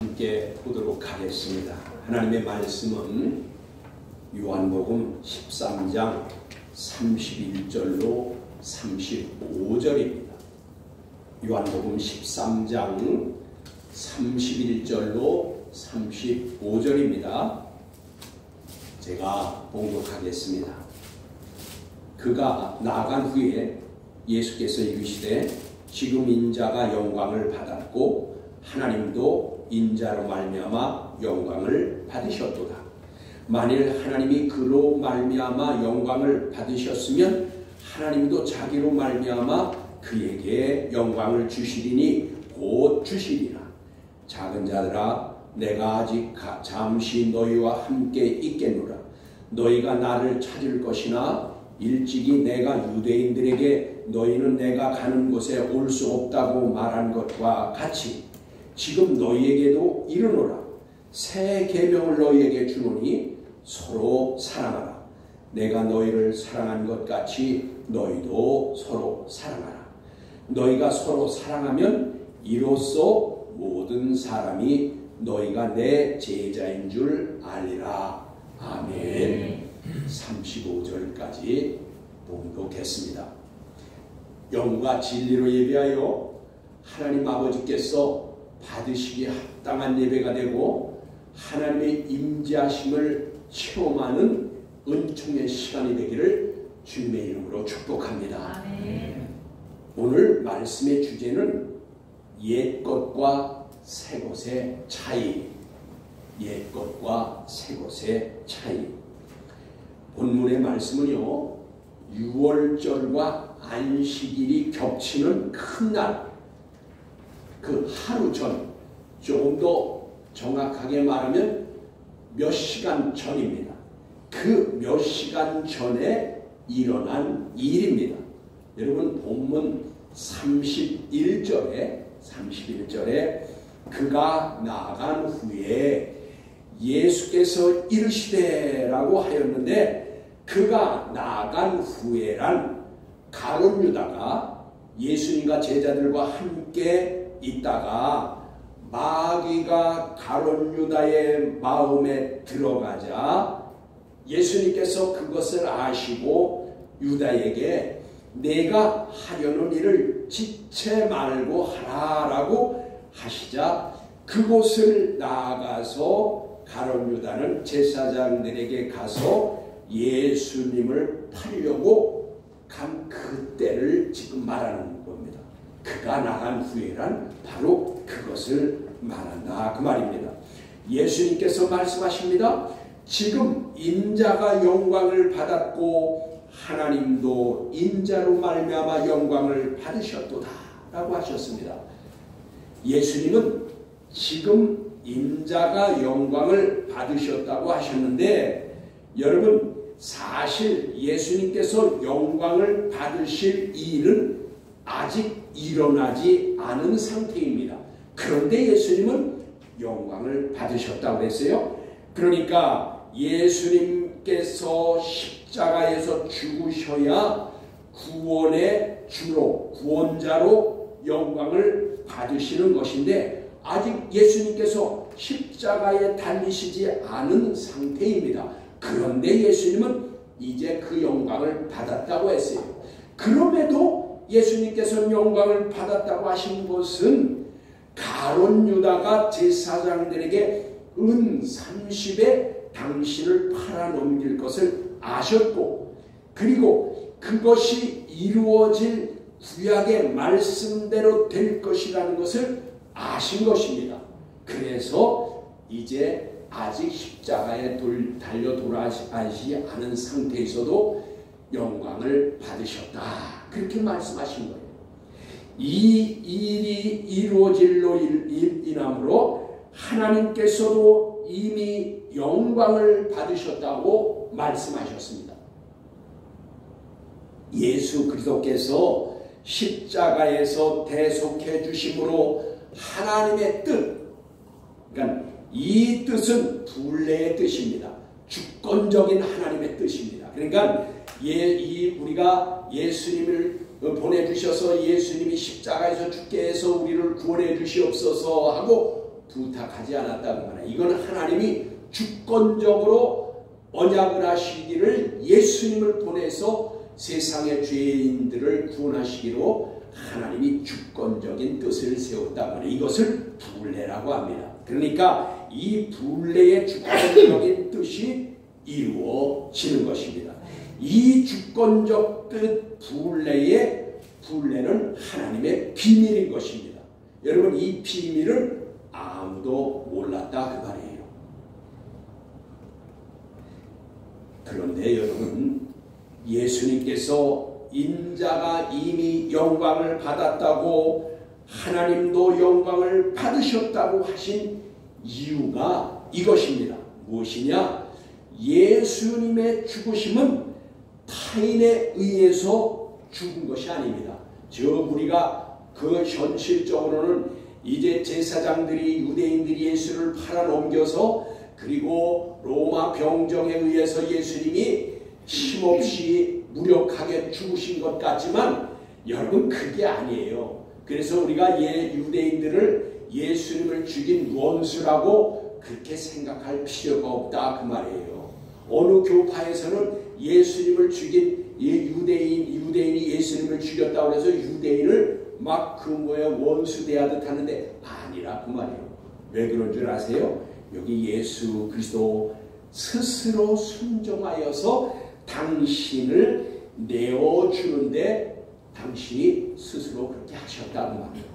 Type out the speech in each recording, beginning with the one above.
함께 보도록 하겠습니다. 하나님의 말씀은 요한복음 13장 31절로 35절입니다. 요한복음 13장 31절로 35절입니다. 제가 봉독하겠습니다. 그가 나아간 후에 예수께서 이르시되 지금 인자가 영광을 받았고 하나님도 인자로 말미암아 영광을 받으셨도다. 만일 하나님이 그로 말미암아 영광을 받으셨으면 하나님도 자기로 말미암아 그에게 영광을 주시리니 곧 주시리라. 작은 자들아, 내가 아직 잠시 너희와 함께 있겠노라. 너희가 나를 찾을 것이나 일찍이 내가 유대인들에게 너희는 내가 가는 곳에 올 수 없다고 말한 것과 같이 지금 너희에게도 이르노라. 새 계명을 너희에게 주노니 서로 사랑하라. 내가 너희를 사랑한 것 같이 너희도 서로 사랑하라. 너희가 서로 사랑하면 이로써 모든 사람이 너희가 내 제자인 줄 알리라. 아멘. 35절까지 봉독했습니다. 영과 진리로 예배하여 하나님 아버지께서 받으시기에 합당한 예배가 되고 하나님의 임재하심을 체험하는 은총의 시간이 되기를 주님의 이름으로 축복합니다. 아멘. 오늘 말씀의 주제는 옛것과 새것의 차이. 옛것과 새것의 차이. 본문의 말씀은요, 6월절과 안식일이 겹치는 큰 날, 그 하루 전, 조금 더 정확하게 말하면 몇 시간 전입니다. 그 몇 시간 전에 일어난 일입니다. 여러분, 본문 31절에 그가 나아간 후에 예수께서 이르시되라고 하였는데, 그가 나아간 후에란 가룟 유다가 예수님과 제자들과 함께 있다가 마귀가 가룟 유다의 마음에 들어가자 예수님께서 그것을 아시고 유다에게 내가 하려는 일을 지체 말고 하라라고 하시자 그곳을 나아가서 가룟 유다는 제사장들에게 가서 예수님을 팔려고 간 그때를 지금 말하는 겁니다. 그가 나간 후에란 바로 그것을 말한다 그 말입니다. 예수님께서 말씀하십니다. 지금 인자가 영광을 받았고 하나님도 인자로 말미암아 영광을 받으셨도다 라고 하셨습니다. 예수님은 지금 인자가 영광을 받으셨다고 하셨는데, 여러분, 사실 예수님께서 영광을 받으실 일은 아직 일어나지 않은 상태입니다. 그런데 예수님은 영광을 받으셨다고 했어요. 그러니까 예수님께서 십자가에서 죽으셔야 구원의 주로, 구원자로 영광을 받으시는 것인데 아직 예수님께서 십자가에 달리시지 않은 상태입니다. 그런데 예수님은 이제 그 영광을 받았다고 했어요. 그럼에도 예수님께서 영광을 받았다고 하신 것은 가룟 유다가 제사장들에게 은 30에 당신을 팔아넘길 것을 아셨고, 그리고 그것이 이루어질 구약의 말씀대로 될 것이라는 것을 아신 것입니다. 그래서 이제 아직 십자가에 달려 돌아가시지 않은 상태에서도 영광을 받으셨다 그렇게 말씀하신 거예요. 이 일이 이루어질로 인함으로 하나님께서도 이미 영광을 받으셨다고 말씀하셨습니다. 예수 그리스도께서 십자가에서 대속해 주심으로 하나님의 뜻, 그러니까 이 뜻은 둘레의 뜻입니다. 주권적인 하나님의 뜻입니다. 그러니까 우리가 예수님을 보내주셔서 예수님이 십자가에서 죽게 해서 우리를 구원해 주시옵소서 하고 부탁하지 않았다고 말해요. 이건 하나님이 주권적으로 언약을 하시기를 예수님을 보내서 세상의 죄인들을 구원하시기로 하나님이 주권적인 뜻을 세웠다고 하는 이것을 불례라고 합니다. 그러니까 이 불례의 주권적인 뜻이 이루어지는 것입니다. 이 주권적 뜻 불례는 하나님의 비밀인 것입니다. 여러분 이 비밀을 아무도 몰랐다 그 말이에요. 그런데 여러분 예수님께서 인자가 이미 영광을 받았다고 하나님도 영광을 받으셨다고 하신 이유가 이것입니다. 무엇이냐? 예수님의 죽으심은 타인에 의해서 죽은 것이 아닙니다. 우리가 그 현실적으로는 이제 제사장들이 유대인들이 예수를 팔아넘겨서 그리고 로마 병정에 의해서 예수님이 힘없이 무력하게 죽으신 것 같지만 여러분 그게 아니에요. 그래서 우리가 유대인들을 예수님을 죽인 원수라고 그렇게 생각할 필요가 없다 그 말이에요. 어느 교파에서는 예수님을 죽인 유대인이 예수님을 죽였다고 해서 유대인을 막 원수 대하듯 하는데 아니라 그 말이에요. 왜 그런 줄 아세요? 여기 예수 그리스도 스스로 순종하여서 당신을 내어주는데 당신이 스스로 그렇게 하셨다는 말이에요.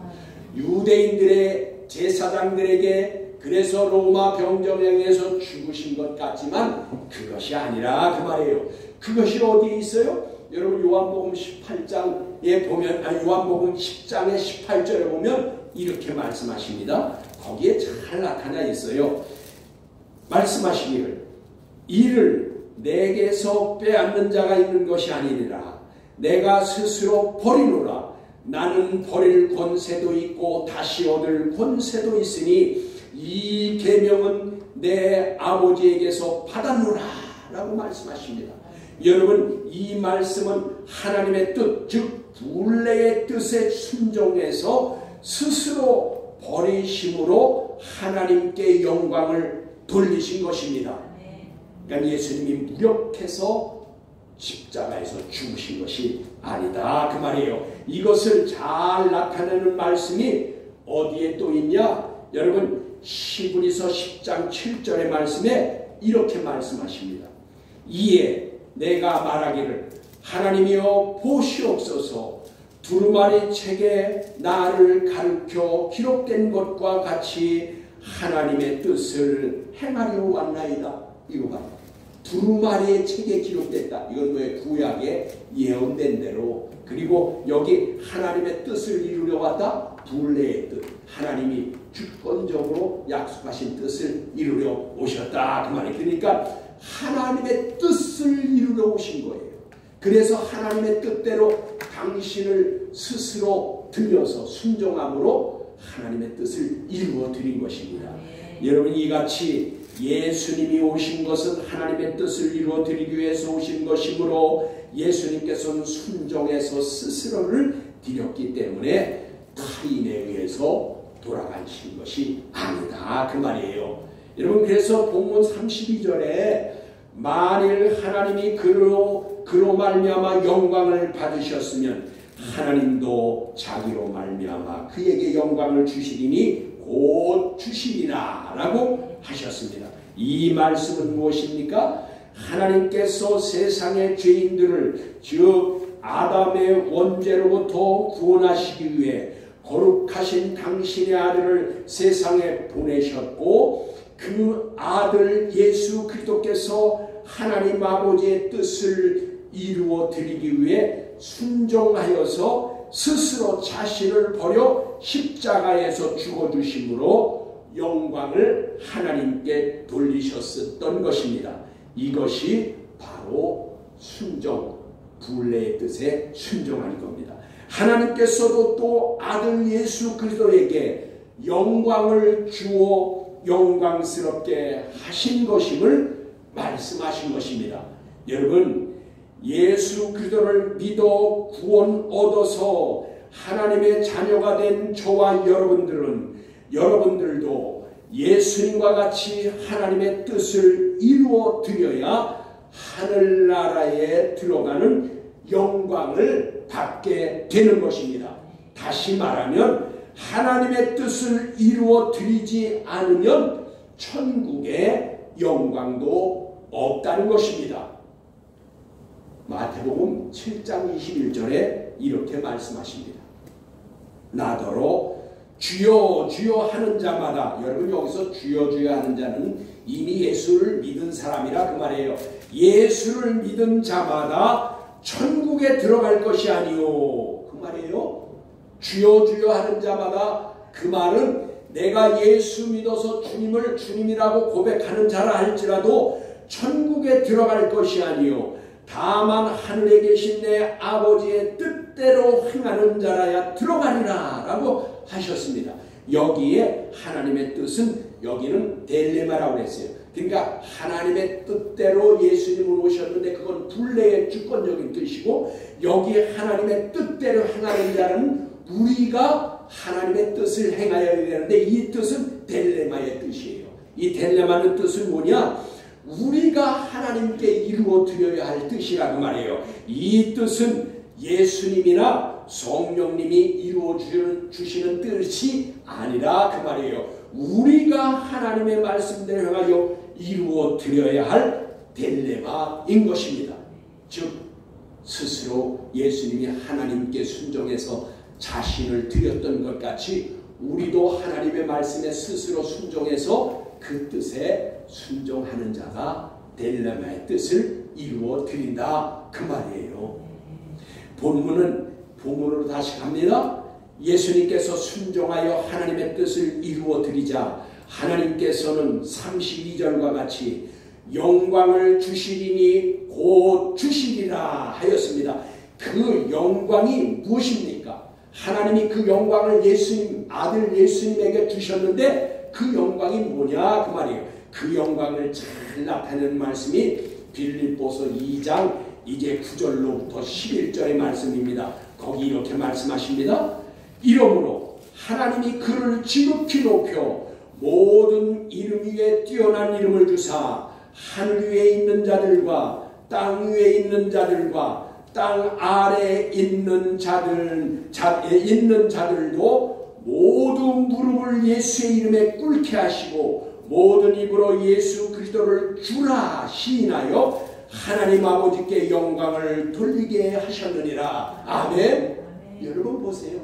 유대인들의 제사장들에게 그래서 로마 병정에서 죽으신 것 같지만 그것이 아니라 그 말이에요. 그것이 어디에 있어요? 여러분 요한복음 18장에 보면 요한복음 10장의 18절에 보면 이렇게 말씀하십니다. 거기에 잘 나타나 있어요. 말씀하시기를 이를 내게서 빼앗는 자가 있는 것이 아니니라. 내가 스스로 버리노라. 나는 버릴 권세도 있고 다시 얻을 권세도 있으니 이 계명은 내 아버지에게서 받았노라 라고 말씀하십니다. 여러분 이 말씀은 하나님의 뜻, 즉 불례의 뜻에 순종해서 스스로 버리심으로 하나님께 영광을 돌리신 것입니다. 그러니까 예수님이 무력해서 십자가에서 죽으신 것이 아니다 그 말이에요. 이것을 잘 나타내는 말씀이 어디에 또 있냐? 여러분 히브리서 10장 7절의 말씀에 이렇게 말씀하십니다. 이에 내가 말하기를 하나님이여 보시옵소서. 두루마리 책에 나를 가르쳐 기록된 것과 같이 하나님의 뜻을 행하려 왔나이다. 이거 봐요. 두루마리의 책에 기록됐다. 이건 왜 구약에 예언된 대로. 그리고 여기 하나님의 뜻을 이루려 왔다. 불례의 뜻. 하나님이 주권적으로 약속하신 뜻을 이루려 오셨다 그 말이에요. 그러니까 하나님의 뜻을 이루려 오신 거예요. 그래서 하나님의 뜻대로 당신을 스스로 들여서 순종함으로 하나님의 뜻을 이루어 드린 것입니다. 여러분 이같이 예수님이 오신 것은 하나님의 뜻을 이루어 드리기 위해서 오신 것이므로 예수님께서는 순종해서 스스로를 드렸기 때문에 타인에 의해서 돌아가신 것이 아니다 그 말이에요. 여러분 그래서 본문 32절에 만일 하나님이 그로 말미암아 영광을 받으셨으면 하나님도 자기로 말미암아 그에게 영광을 주시리니 곧 주시리라 라고 하셨습니다. 이 말씀은 무엇입니까? 하나님께서 세상의 죄인들을 즉 아담의 원죄로부터 구원하시기 위해 거룩하신 당신의 아들을 세상에 보내셨고 그 아들 예수 그리스도께서 하나님 아버지의 뜻을 이루어 드리기 위해 순종하여서 스스로 자신을 버려 십자가에서 죽어주심으로 영광을 하나님께 돌리셨었던 것입니다. 이것이 바로 순종, 불례의 뜻에 순종하는 겁니다. 하나님께서도 또 아들 예수 그리스도에게 영광을 주어 영광스럽게 하신 것임을 말씀하신 것입니다. 여러분 예수 그리스도를 믿어 구원 얻어서 하나님의 자녀가 된 저와 여러분들도 예수님과 같이 하나님의 뜻을 이루어 드려야 하늘나라에 들어가는 영광을 받게 되는 것입니다. 다시 말하면 하나님의 뜻을 이루어 드리지 않으면 천국의 영광도 없다는 것입니다. 마태복음 7장 21절에 이렇게 말씀하십니다. 나더러 주여 주여 하는 자마다, 여러분 여기서 주여 주여 하는 자는 이미 예수를 믿은 사람이라 그 말이에요. 예수를 믿은 자마다 천국에 들어갈 것이 아니요, 그 말이에요. 주여 주여 하는 자마다, 그 말은 내가 예수 믿어서 주님을 주님이라고 고백하는 자라 할지라도 천국에 들어갈 것이 아니요 다만 하늘에 계신 내 아버지의 뜻대로 행하는 자라야 들어가리라 라고 하셨습니다. 여기에 하나님의 뜻은, 여기는 델레마라고 했어요. 그러니까 하나님의 뜻대로 예수님을 오셨는데 그건 분례의 주권적인 뜻이고, 여기에 하나님의 뜻대로 행하는 자는 우리가 하나님의 뜻을 행하여야 되는데, 이 뜻은 델레마의 뜻이에요. 이 델레마는 뜻은 뭐냐? 우리가 하나님께 이루어 드려야 할 뜻이라 그 말이에요. 이 뜻은 예수님이나 성령님이 이루어 주시는 뜻이 아니라 그 말이에요. 우리가 하나님의 말씀대로 행하여 이루어 드려야 할 딜레마인 것입니다. 즉 스스로 예수님이 하나님께 순종해서 자신을 드렸던 것 같이 우리도 하나님의 말씀에 스스로 순종해서 그 뜻에 순종하는 자가 딜레마의 뜻을 이루어 드린다 그 말이에요. 본문으로 다시 갑니다. 예수님께서 순종하여 하나님의 뜻을 이루어 드리자 하나님께서는 32절과 같이 영광을 주시리니 곧 주시리라 하였습니다. 그 영광이 무엇입니까? 하나님이 그 영광을 예수님, 아들 예수님에게 주셨는데 그 영광이 뭐냐 그 말이에요. 그 영광을 잘 나타내는 말씀이 빌립보서 2장 이제 9절로부터 11절의 말씀입니다. 거기 이렇게 말씀하십니다. 이러므로 하나님이 그를 지극히 높여 모든 이름 위에 뛰어난 이름을 주사 하늘 위에 있는 자들과 땅 위에 있는 자들과 땅 아래에 있는 자들도 모두 무릎을 예수의 이름에 꿇게 하시고 모든 입으로 예수 그리스도를 주라 시인하여 하나님 아버지께 영광을 돌리게 하셨느니라. 아멘. 여러분 보세요.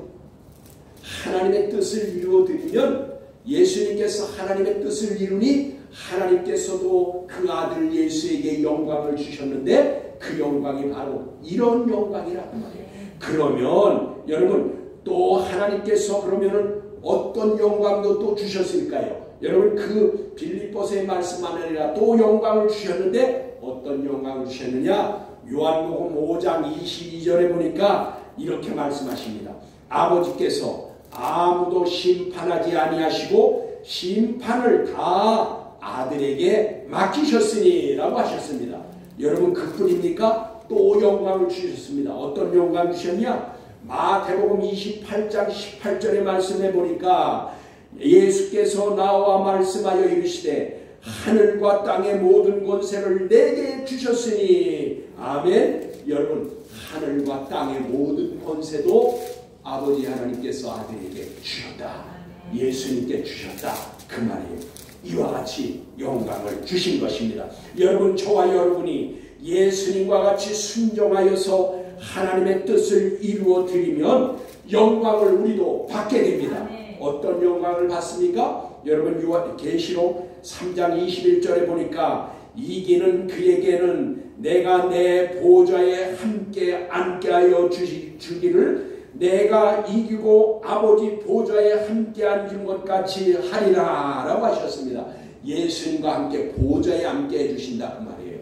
하나님의 뜻을 이루어드리면 예수님께서 하나님의 뜻을 이루니 하나님께서도 그 아들 예수에게 영광을 주셨는데 그 영광이 바로 이런 영광이라고 말해요. 그러면 여러분 또 하나님께서 그러면은 어떤 영광도 또 주셨을까요? 여러분 그 빌립보서의 말씀 아니라 또 영광을 주셨는데 어떤 영광을 주셨느냐? 요한복음 5장 22절에 보니까 이렇게 말씀하십니다. 아버지께서 아무도 심판하지 아니하시고 심판을 다 아들에게 맡기셨으니 라고 하셨습니다. 여러분 그뿐입니까? 또 영광을 주셨습니다. 어떤 영광 주셨냐? 마태복음 28장 18절의 말씀에 보니까 예수께서 나와 말씀하여 이르시되 하늘과 땅의 모든 권세를 내게 주셨으니 아멘. 여러분 하늘과 땅의 모든 권세도 아버지 하나님께서 아들에게 주셨다. 예수님께 주셨다 그 말이에요. 이와 같이 영광을 주신 것입니다. 여러분 저와 여러분이 예수님과 같이 순종하여서 하나님의 뜻을 이루어 드리면 영광을 우리도 받게 됩니다. 어떤 영광을 받습니까? 여러분 계시록 3장 21절에 보니까 이기는 그에게는 내가 내 보좌에 함께 앉게 하여 주기를 내가 이기고 아버지 보좌에 함께 앉은 것 같이 하리라 라고 하셨습니다. 예수님과 함께 보좌에 함께 해주신다 그 말이에요.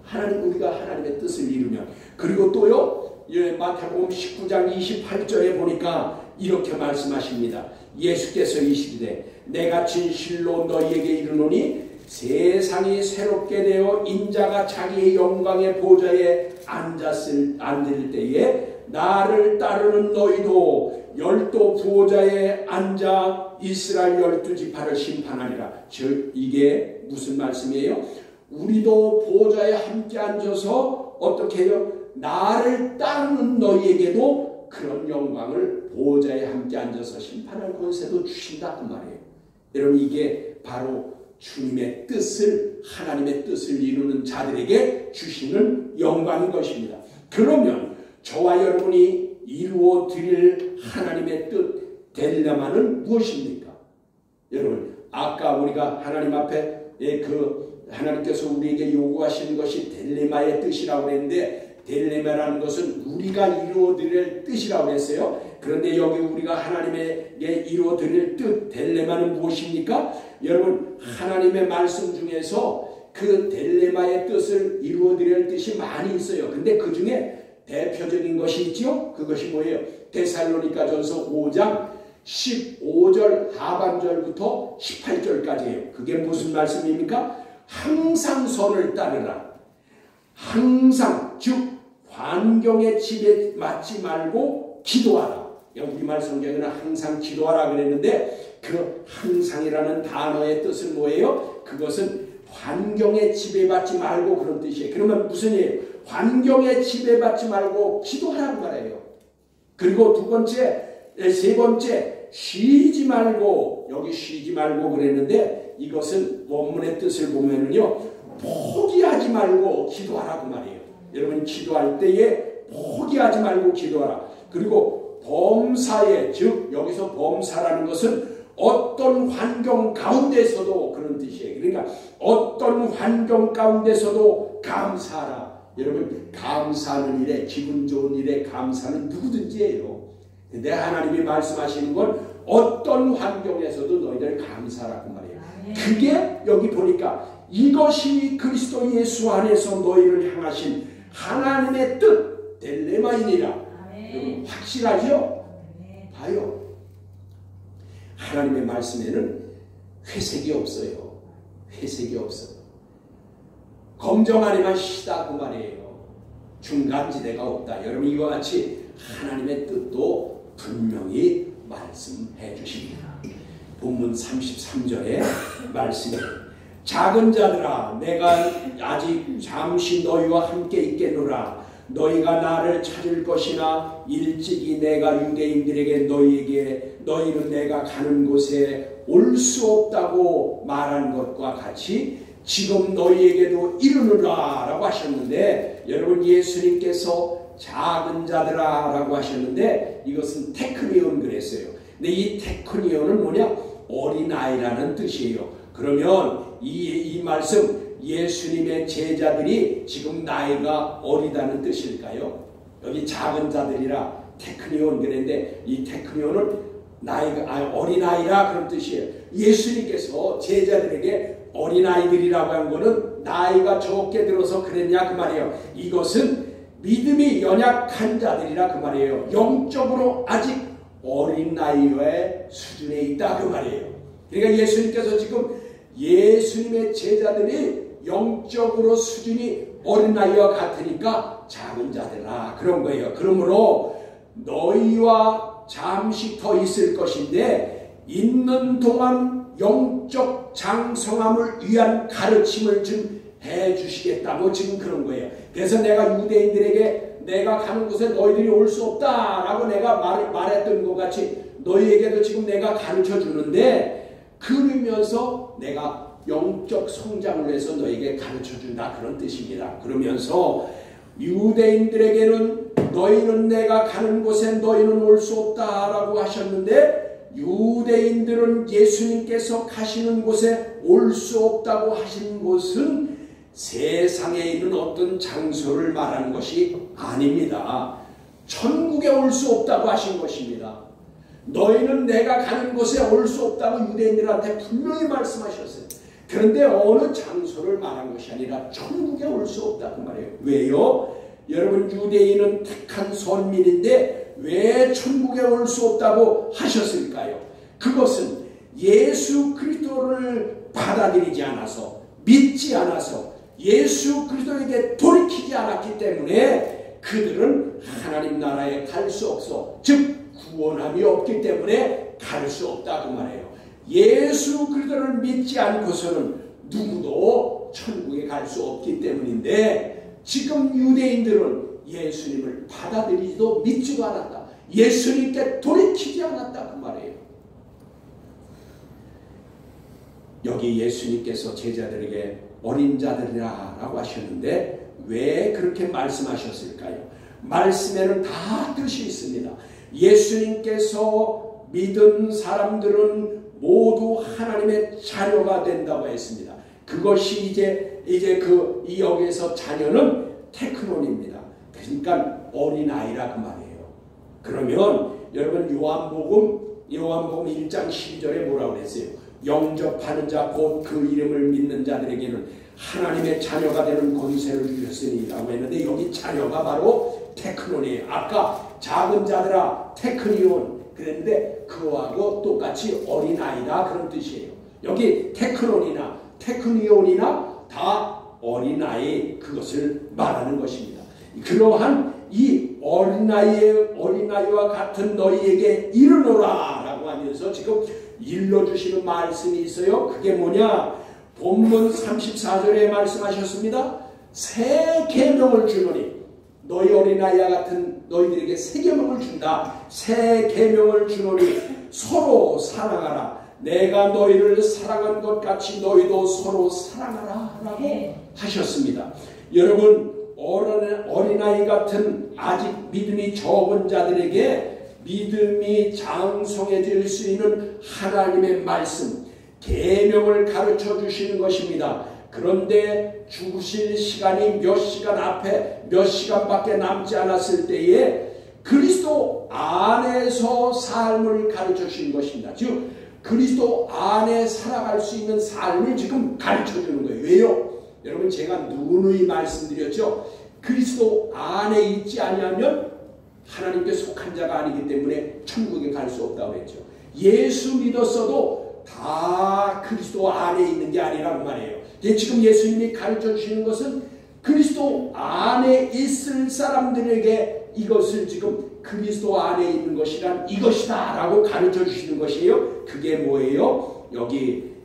하나님 우리가 하나님의 뜻을 이루면. 그리고 또요 마태복음 19장 28절에 보니까 이렇게 말씀하십니다. 예수께서 이르시되 내가 진실로 너희에게 이르노니 세상이 새롭게 되어 인자가 자기의 영광의 보좌에 앉을 때에 나를 따르는 너희도 열도 보좌에 앉아 이스라엘 12지파를 심판하리라. 즉 이게 무슨 말씀이에요? 우리도 보좌에 함께 앉아서 어떻게 해요? 나를 따르는 너희에게도 그런 영광을 보좌에 함께 앉아서 심판할 권세도 주신다 그 말이에요. 여러분 이게 바로 주님의 뜻을, 하나님의 뜻을 이루는 자들에게 주시는 영광인 것입니다. 그러면 저와 여러분이 이루어 드릴 하나님의 뜻 딜레마는 무엇입니까? 여러분 아까 우리가 하나님 앞에 하나님께서 우리에게 요구하시는 것이 딜레마의 뜻이라고 했는데, 딜레마라는 것은 우리가 이루어드릴 뜻이라고 했어요. 그런데 여기 우리가 하나님에게 이루어드릴 뜻, 딜레마는 무엇입니까? 여러분 하나님의 말씀 중에서 그 딜레마의 뜻을 이루어드릴 뜻이 많이 있어요. 근데 그 중에 대표적인 것이 있죠. 그것이 뭐예요? 데살로니가전서 5장 15절 하반절부터 18절까지예요. 그게 무슨 말씀입니까? 항상 선을 따르라. 항상, 즉 환경에 지배받지 말고 기도하라. 우리말 성경에는 항상 기도하라 그랬는데 그 항상이라는 단어의 뜻은 뭐예요? 그것은 환경에 지배받지 말고 그런 뜻이에요. 그러면 무슨 일이에요? 환경에 지배받지 말고 기도하라는 말이에요. 그리고 두 번째, 세 번째, 쉬지 말고, 여기 쉬지 말고 그랬는데 이것은 원문의 뜻을 보면은요, 포기하지 말고 기도하라 그 말이에요. 여러분 기도할 때에 포기하지 말고 기도하라. 그리고 범사에, 즉 여기서 범사라는 것은 어떤 환경 가운데서도 그런 뜻이에요. 그러니까 어떤 환경 가운데서도 감사하라. 여러분 감사하는 일에, 기분 좋은 일에 감사는 누구든지 해요. 근데 하나님이 말씀하시는 건 어떤 환경에서도 너희들 감사하라 그 말이에요. 그게 여기 보니까 이것이 그리스도 예수 안에서 너희를 향하신 하나님의 뜻 딜레마이니라. 여러분 확실하죠? 봐요. 하나님의 말씀에는 회색이 없어요. 회색이 없어요. 검정 아니면 시다 그 말이에요. 중간지대가 없다. 여러분 이와 같이 하나님의 뜻도 분명히 말씀해 주십니다. 본문 33절에 말씀이 작은 자들아 내가 아직 잠시 너희와 함께 있겠노라. 너희가 나를 찾을 것이나 일찍이 내가 유대인들에게 너희는 내가 가는 곳에 올 수 없다고 말한 것과 같이 지금 너희에게도 이르노라 라고 하셨는데, 여러분 예수님께서 작은 자들아 라고 하셨는데 이것은 테크니온 그랬어요. 근데 이 테크니온은 뭐냐? 어린아이라는 뜻이에요. 그러면 이 말씀 예수님의 제자들이 지금 나이가 어리다는 뜻일까요? 여기 작은 자들이라 테크니온 그랬는데 이 테크니온은 나이가 어린아이라 그런 뜻이에요. 예수님께서 제자들에게 어린아이들이라고 한 거는 나이가 적게 들어서 그랬냐 그 말이에요. 이것은 믿음이 연약한 자들이라 그 말이에요. 영적으로 아직 어린 나이의 수준에 있다 그 말이에요. 그러니까 예수님께서 지금 예수님의 제자들이 영적으로 수준이 어린 나이와 같으니까 작은 자들아 그런 거예요. 그러므로 너희와 잠시 더 있을 것인데 있는 동안 영적 장성함을 위한 가르침을 좀 해주시겠다고 지금 그런 거예요. 그래서 내가 유대인들에게 내가 가는 곳에 너희들이 올 수 없다라고 내가 말했던 것 같이 너희에게도 지금 내가 가르쳐 주는데, 그러면서 내가 영적 성장을 위해서 너희에게 가르쳐 준다 그런 뜻입니다. 그러면서 유대인들에게는 너희는 내가 가는 곳에 너희는 올 수 없다라고 하셨는데, 유대인들은 예수님께서 가시는 곳에 올 수 없다고 하신 곳은 세상에 있는 어떤 장소를 말하는 것이 아닙니다. 천국에 올 수 없다고 하신 것입니다. 너희는 내가 가는 곳에 올 수 없다고 유대인들한테 분명히 말씀하셨어요. 그런데 어느 장소를 말한 것이 아니라 천국에 올 수 없다고 말해요. 왜요? 여러분 유대인은 택한 선민인데 왜 천국에 올 수 없다고 하셨을까요? 그것은 예수 그리스도를 받아들이지 않아서, 믿지 않아서, 예수 그리스도에게 돌이키지 않았기 때문에 그들은 하나님 나라에 갈 수 없어, 즉 구원함이 없기 때문에 갈 수 없다 그 말이에요. 예수 그리스도를 믿지 않고서는 누구도 천국에 갈 수 없기 때문인데, 지금 유대인들은 예수님을 받아들이지도 믿지도 않았다. 예수님께 돌이키지 않았다, 그 말이에요. 여기 예수님께서 제자들에게 어린 자들이라 라고 하셨는데 왜 그렇게 말씀하셨을까요? 말씀에는 다 뜻이 있습니다. 예수님께서 믿은 사람들은 모두 하나님의 자녀가 된다고 했습니다. 그것이 이제 이 여기에서 자녀는 테크논입니다. 그러니까 어린아이라 그 말이에요. 그러면 여러분 요한복음 1장 12절에 뭐라고 그랬어요? 영접하는 자 곧 그 이름을 믿는 자들에게는 하나님의 자녀가 되는 권세를 주셨으니 라고 했는데, 여기 자녀가 바로 테크논이에요. 아까 작은 자들아 테크니온 그랬는데 그거하고 똑같이 어린아이다 그런 뜻이에요. 여기 테크논이나 테크니온이나 다 어린아이, 그것을 말하는 것입니다. 그러한 이 어린아이와 같은 너희에게 이르노라 라고 하면서 지금 일러주시는 말씀이 있어요. 그게 뭐냐? 본문 34절에 말씀하셨습니다. 새 계명을 주노니, 너희 어린아이와 같은 너희들에게 새 계명을 준다. 새 계명을 주노니 서로 사랑하라. 내가 너희를 사랑한 것 같이 너희도 서로 사랑하라 라고 하셨습니다. 여러분, 어린아이 같은 아직 믿음이 적은 자들에게 믿음이 장성해질 수 있는 하나님의 말씀, 계명을 가르쳐 주시는 것입니다. 그런데 죽으실 시간이 몇 시간 앞에 몇 시간밖에 남지 않았을 때에 그리스도 안에서 삶을 가르쳐 주시는 것입니다. 즉 그리스도 안에 살아갈 수 있는 삶을 지금 가르쳐 주는 거예요. 왜요? 여러분, 제가 누누이 말씀드렸죠. 그리스도 안에 있지 아니하면 하나님께 속한 자가 아니기 때문에 천국에 갈 수 없다고 했죠. 예수 믿었어도 다 그리스도 안에 있는 게 아니란 말이에요. 지금 예수님이 가르쳐 주시는 것은 그리스도 안에 있을 사람들에게 이것을 지금 그리스도 안에 있는 것이란 이것이다 라고 가르쳐 주시는 것이에요. 그게 뭐예요? 여기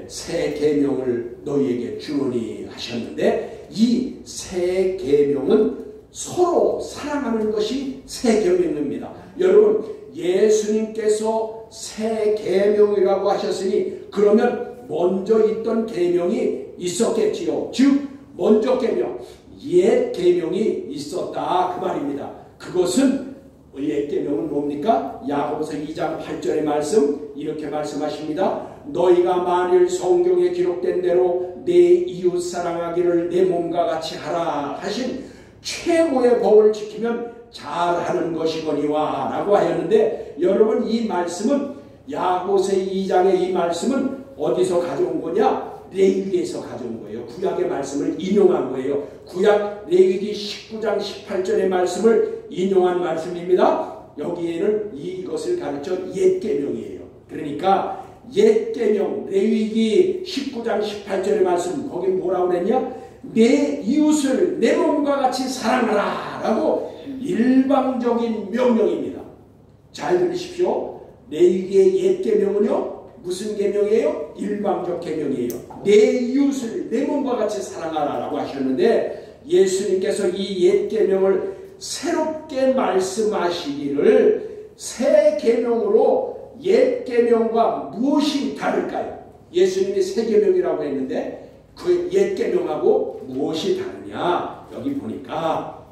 새 계명을 너희에게 주노니 하셨는데, 이 새 계명은 서로 사랑하는 것이 새 계명입니다. 여러분, 예수님께서 새 계명이라고 하셨으니 그러면 먼저 있던 계명이 있었겠지요. 즉 먼저 계명, 옛 계명이 있었다 그 말입니다. 그것은 옛 계명은 뭡니까? 야고보서 2장 8절의 말씀 이렇게 말씀하십니다. 너희가 만일 성경에 기록된 대로 내 이웃 사랑하기를 내 몸과 같이 하라 하신 최고의 법을 지키면 잘하는 것이거니와 라고 하였는데, 여러분, 이 말씀은 야고보서 2장의 이 말씀은 어디서 가져온 거냐? 레위기에서 가져온 거예요. 구약의 말씀을 인용한 거예요. 구약 레위기 19장 18절의 말씀을 인용한 말씀입니다. 여기에는 이것을 가르쳐 옛 계명이에요. 그러니까 옛 계명 레위기 19장 18절의 말씀, 거기 뭐라고 그랬냐? 내 이웃을 내 몸과 같이 사랑하라 라고 일방적인 명령입니다. 잘 들으십시오. 레위기의 옛 계명은요 무슨 계명이에요? 일방적 계명이에요. 내 이웃을 내 몸과 같이 사랑하라 라고 하셨는데, 예수님께서 이 옛 계명을 새롭게 말씀하시기를 새 계명으로 옛 계명과 무엇이 다를까요? 예수님이 새 계명이라고 했는데 그 옛 계명하고 무엇이 다르냐? 여기 보니까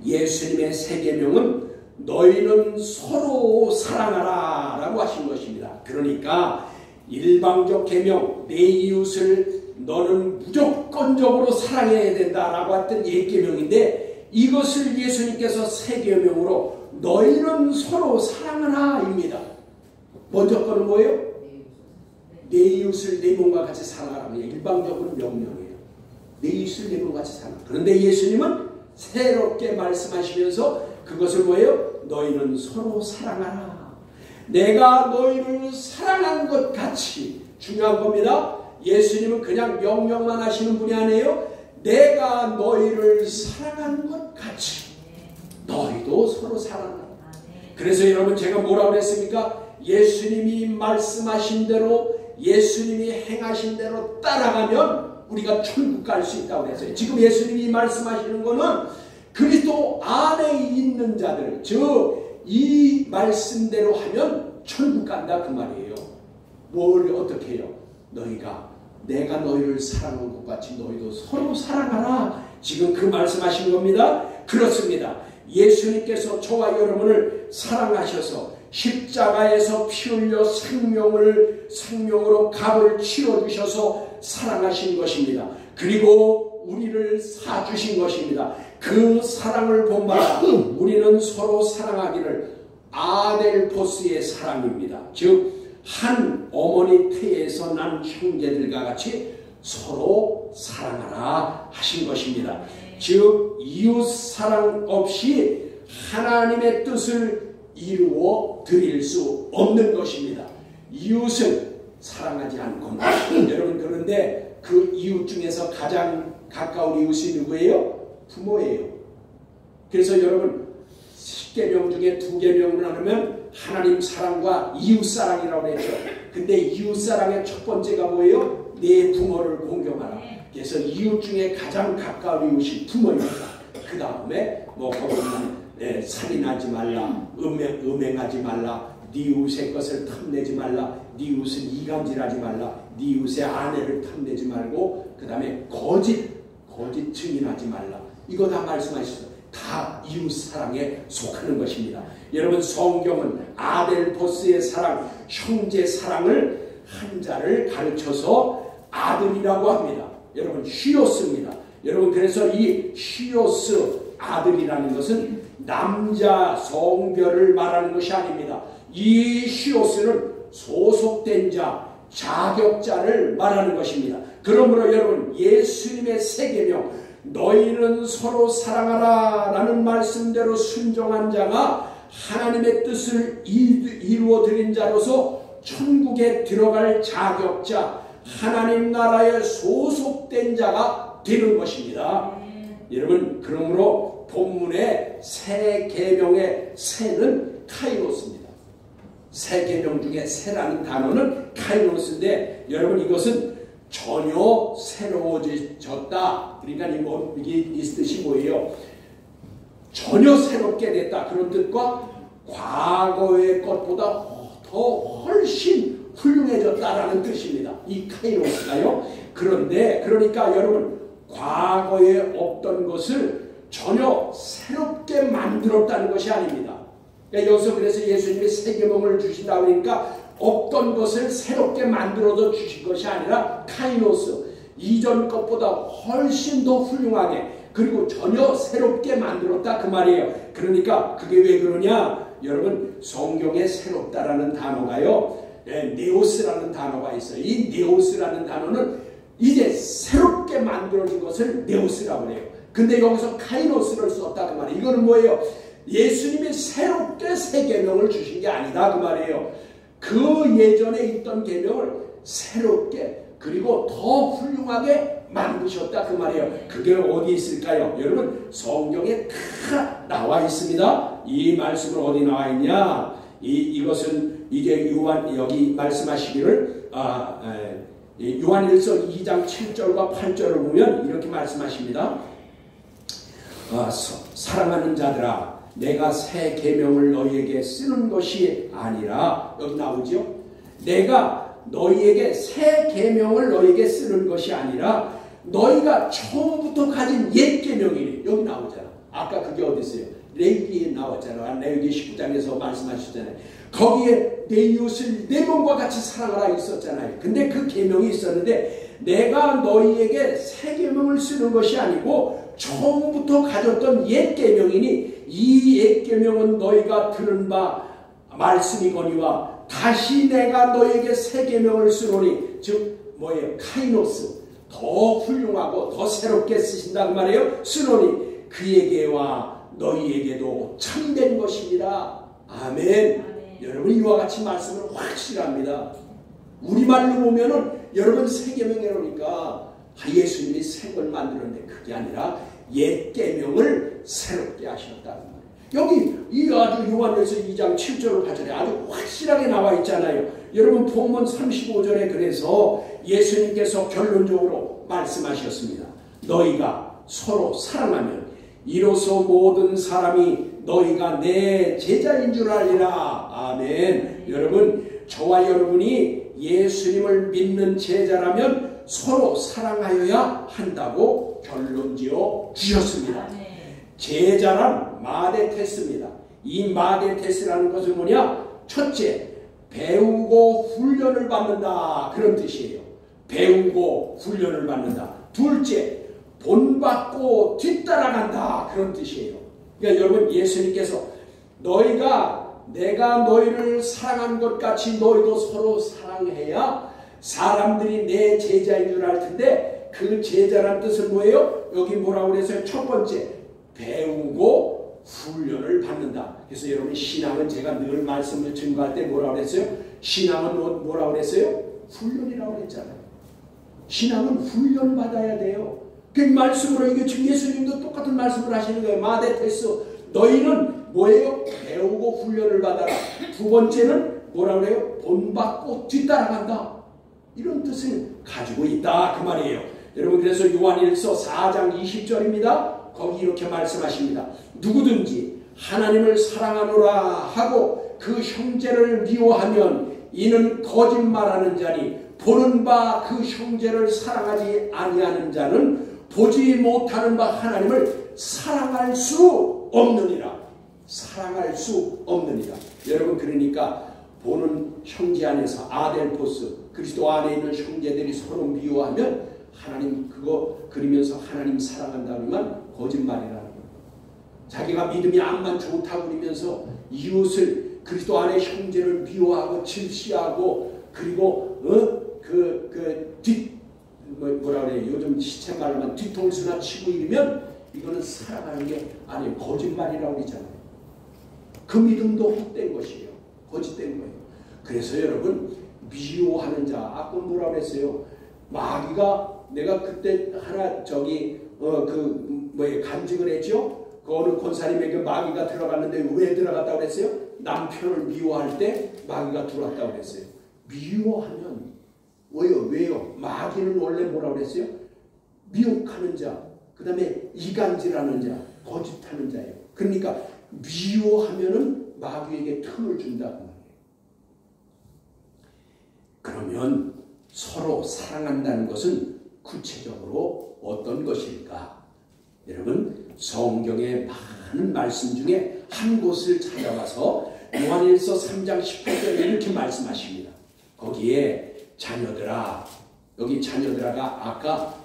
예수님의 새 계명은 너희는 서로 사랑하라 라고 하신 것입니다. 그러니까 일방적 계명, 내 이웃을 너는 무조건적으로 사랑해야 된다라고 했던 옛 계명인데, 이것을 예수님께서 새 계명으로 너희는 서로 사랑하라 입니다. 먼저 거는 뭐예요? 내 이웃을 내 몸과 같이 사랑하라. 일방적으로 명령이에요. 내 이웃을 내 몸과 같이 사랑하라. 그런데 예수님은 새롭게 말씀하시면서 그것을 뭐예요? 너희는 서로 사랑하라. 내가 너희를 사랑한 것 같이. 중요한 겁니다. 예수님은 그냥 명령만 하시는 분이 아니에요. 내가 너희를 사랑한 것 같이 너희도 서로 사랑하라. 그래서 여러분, 제가 뭐라고 했습니까? 예수님이 말씀하신 대로 예수님이 행하신 대로 따라가면 우리가 천국 갈 수 있다고 했어요. 지금 예수님이 말씀하시는 것은 그리스도 안에 있는 자들, 즉 이 말씀대로 하면 천국 간다 그 말이에요. 뭘 어떻게 해요? 너희가 내가 너희를 사랑한 것 같이 너희도 서로 사랑하라. 지금 그 말씀하신 겁니다. 그렇습니다. 예수님께서 저와 여러분을 사랑하셔서 십자가에서 피 흘려 생명으로 값을 치러주셔서 사랑하신 것입니다. 그리고 우리를 사주신 것입니다. 그 사랑을 본받아 우리는 서로 사랑하기를 아델포스의 사랑입니다. 즉 한 어머니 태에서 난 형제들과 같이 서로 사랑하라 하신 것입니다. 즉 이웃 사랑 없이 하나님의 뜻을 이루어 드릴 수 없는 것입니다. 이웃을 사랑하지 않고 여러분, 그런데 그 이웃 중에서 가장 가까운 이웃이 누구예요? 부모예요. 그래서 여러분 10계명 중에 2계명을 나누면 하나님 사랑과 이웃 사랑이라고 했죠. 근데 이웃 사랑의 첫 번째가 뭐예요? 내 부모를 공경하라. 그래서 이웃 중에 가장 가까운 이웃이 부모입니다. 그 다음에 뭐 거기는 살인하지 말라, 음행하지 말라, 네 이웃의 것을 탐내지 말라, 네 이웃은 이간질하지 말라, 네 이웃의 아내를 탐내지 말고, 그 다음에 거짓 증인하지 말라. 이거 다 말씀하셨어요. 다 이웃 사랑에 속하는 것입니다. 여러분, 성경은 아델포스의 사랑, 형제 사랑을 한자를 가르쳐서 아들이라고 합니다. 여러분, 휘오스입니다. 여러분, 그래서 이 휘오스 아들이라는 것은 남자 성별을 말하는 것이 아닙니다. 이 휘오스는 소속된 자, 자격자를 말하는 것입니다. 그러므로 여러분, 예수님의 세계명, 너희는 서로 사랑하라 라는 말씀대로 순종한 자가 하나님의 뜻을 이루어 드린 자로서 천국에 들어갈 자격자, 하나님 나라에 소속된 자가 되는 것입니다. 여러분, 그러므로 본문의 새 계명의 새는 카이노스입니다. 새 계명 중에 새라는 단어는 카이노스인데, 여러분, 이것은 전혀 새로워졌다. 그러니까 이 뜻이 뭐예요? 전혀 새롭게 됐다. 그런 뜻과 과거의 것보다 더 훨씬 훌륭해졌다라는 뜻입니다. 이 카이노스가요. 그런데 그러니까 여러분, 과거에 없던 것을 전혀 새롭게 만들었다는 것이 아닙니다. 그러니까 여기서 그래서 예수님이 새 계명을 주신다 그러니까 없던 것을 새롭게 만들어서 주신 것이 아니라 카이노스, 이전 것보다 훨씬 더 훌륭하게 그리고 전혀 새롭게 만들었다 그 말이에요. 그러니까 그게 왜 그러냐? 여러분, 성경에 새롭다라는 단어가요, 네오스라는 단어가 있어요. 이 네오스라는 단어는 이제 새롭게 만들어진 것을 네오스라고 해요. 근데 여기서 카이노스를 썼다 그 말이에요. 이거는 뭐예요? 예수님이 새롭게 새 계명을 주신 게 아니다 그 말이에요. 그 예전에 있던 계명을 새롭게 그리고 더 훌륭하게 만드셨다 그 말이에요. 그게 어디 있을까요? 여러분, 성경에 다 나와 있습니다. 이 말씀은 어디 나와 있냐? 이것은 이게 여기 말씀하시기를 요한일서 2장 7절과 8절을 보면 이렇게 말씀하십니다. 사랑하는 자들아, 내가 새 계명을 너희에게 쓰는 것이 아니라, 여기 나오죠? 내가 너희에게 새 계명을 너희에게 쓰는 것이 아니라 너희가 처음부터 가진 옛 계명이래. 여기 나오잖아. 아까 그게 어디 있어요? 레위기에 나왔잖아. 레위기 19장에서 말씀하셨잖아요. 거기에 내 이웃을 내 몸과 같이 사랑하라 있었잖아요. 근데 그 계명이 있었는데 내가 너희에게 새 계명을 쓰는 것이 아니고 처음부터 가졌던 옛 계명이니 이 옛 계명은 너희가 들은 바 말씀이거니와 다시 내가 너희에게 새 계명을 쓰노니, 즉 뭐예요? 카이노스, 더 훌륭하고 더 새롭게 쓰신다고 말이에요. 쓰노니 그에게와 너희에게도 참된 것입니다. 아멘. 여러분, 이와 같이 말씀은 확실합니다. 우리말로 보면은 여러분 새 계명이라니까 예수님이 새 걸 만들었는데 그게 아니라 옛 계명을 새롭게 하셨다는 말이에요. 여기 이 아주 요한일서 2장 7절 8절에 아주 확실하게 나와 있잖아요. 여러분 본문 35절에 그래서 예수님께서 결론적으로 말씀하셨습니다. 너희가 서로 사랑하면 이로써 모든 사람이 너희가 내 제자인 줄 알리라. 아멘. 여러분 저와 여러분이 예수님을 믿는 제자라면 서로 사랑하여야 한다고 결론지어 주셨습니다. 제자란 마데테스입니다. 이 마데테스라는 것은 뭐냐? 첫째, 배우고 훈련을 받는다. 그런 뜻이에요. 배우고 훈련을 받는다. 둘째, 본받고 뒤따라간다. 그런 뜻이에요. 그러니까 여러분 예수님께서 내가 너희를 사랑한 것 같이 너희도 서로 사랑해야 사람들이 내 제자인 줄 알 텐데 그 제자란 뜻은 뭐예요? 여기 뭐라고 그랬어요? 첫 번째, 배우고 훈련을 받는다. 그래서 여러분 신앙은 제가 늘 말씀을 증거할 때 뭐라고 그랬어요? 신앙은 뭐라고 그랬어요? 훈련이라고 그랬잖아요. 신앙은 훈련 받아야 돼요. 그 말씀으로 이게 지금 예수님도 똑같은 말씀을 하시는 거예요. 마데테스 너희는 뭐예요? 배우고 훈련을 받아라. 두 번째는 뭐라고 그래요? 본받고 뒤따라간다. 이런 뜻을 가지고 있다 그 말이에요. 여러분 그래서 요한일서 4장 20절입니다. 거기 이렇게 말씀하십니다. 누구든지 하나님을 사랑하노라 하고 그 형제를 미워하면 이는 거짓말하는 자니 보는 바 그 형제를 사랑하지 아니하는 자는 보지 못하는 바 하나님을 사랑할 수 없느니라. 사랑할 수 없느니라. 여러분 그러니까 보는 형제 안에서 아델포스 그리스도 안에 있는 형제들이 서로 미워하면 하나님 그거 그리면서 하나님 사랑한다 그러면 거짓말이라는 거예요. 자기가 믿음이 암만 좋다고 그러면서 이웃을 그리스도 안에 형제를 미워하고 질시하고 그리고 뭐라 그래요? 요즘 시체 말로만 뒤통수나 치고 이러면 이거는 사랑하는 게 아니에요. 거짓말이라고 그러잖아요. 그 믿음도 헛된 것이에요. 거짓된 거예요. 그래서 여러분 미워하는 자 아까 뭐라 그랬어요? 마귀가 내가 그때 하나 간증을 했죠? 그 어느 권사님에게 마귀가 들어갔는데 왜 들어갔다고 그랬어요? 남편을 미워할 때 마귀가 들어왔다고 그랬어요. 미워하면 왜요? 마귀는 원래 뭐라고 그랬어요? 미혹하는 자, 그 다음에 이간질하는 자, 거짓하는 자예요. 그러니까 미워하면은 마귀에게 틈을 준다고 말이에요. 그러면 서로 사랑한다는 것은 구체적으로 어떤 것일까? 여러분 성경의 많은 말씀 중에 한 곳을 찾아와서 요한일서 3장 18절에 이렇게 말씀하십니다. 거기에 자녀들아, 여기 자녀들아가 아까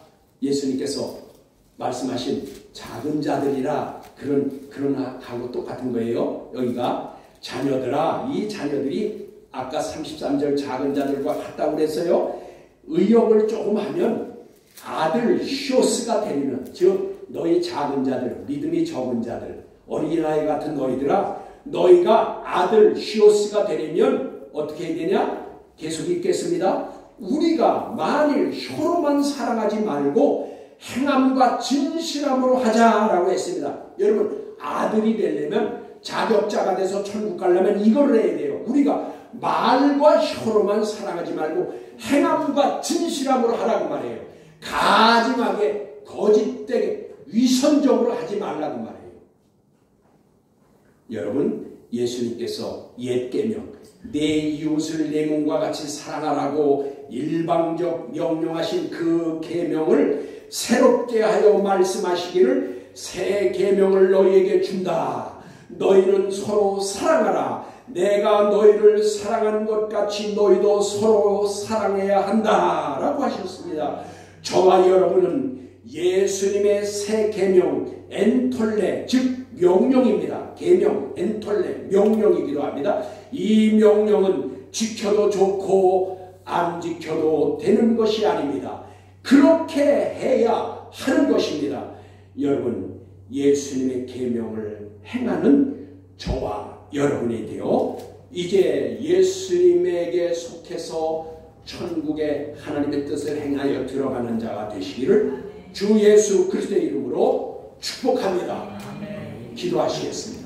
예수님께서 말씀하신 작은 자들이라 그런 하고 똑같은 거예요. 여기가 자녀들아, 이 자녀들이 아까 33절 작은 자들과 같다고 그랬어요. 의역을 조금 하면 아들 히오스가 되면, 즉 너희 작은 자들, 믿음이 적은 자들, 어린아이 같은 너희들아, 너희가 아들 히오스가 되려면 어떻게 해야 되냐? 계속 읽겠습니다. 우리가 만일 혀로만 사랑하지 말고 행함과 진실함으로 하자라고 했습니다. 여러분 아들이 되려면 자격자가 돼서 천국 가려면 이걸 해야 돼요. 우리가 말과 혀로만 사랑하지 말고 행함과 진실함으로 하라고 말해요. 가증하게 거짓되게 위선적으로 하지 말라고 말해요. 여러분 예수님께서 옛 계명 내 이웃을 내 몸과 같이 사랑하라고 일방적 명령하신 그 계명을 새롭게 하여 말씀하시기를 새 계명을 너희에게 준다. 너희는 서로 사랑하라. 내가 너희를 사랑한 것 같이 너희도 서로 사랑해야 한다 라고 하셨습니다. 저와 여러분은 예수님의 새 계명 엔톨레 즉 명령입니다. 계명 엔톨레 명령이기도 합니다. 이 명령은 지켜도 좋고 안 지켜도 되는 것이 아닙니다. 그렇게 해야 하는 것입니다. 여러분 예수님의 계명을 행하는 저와 여러분이 되어 이제 예수님에게 속해서 천국의 하나님의 뜻을 행하여 들어가는 자가 되시기를 주 예수 그리스도의 이름으로 축복합니다. 기도하시겠습니다.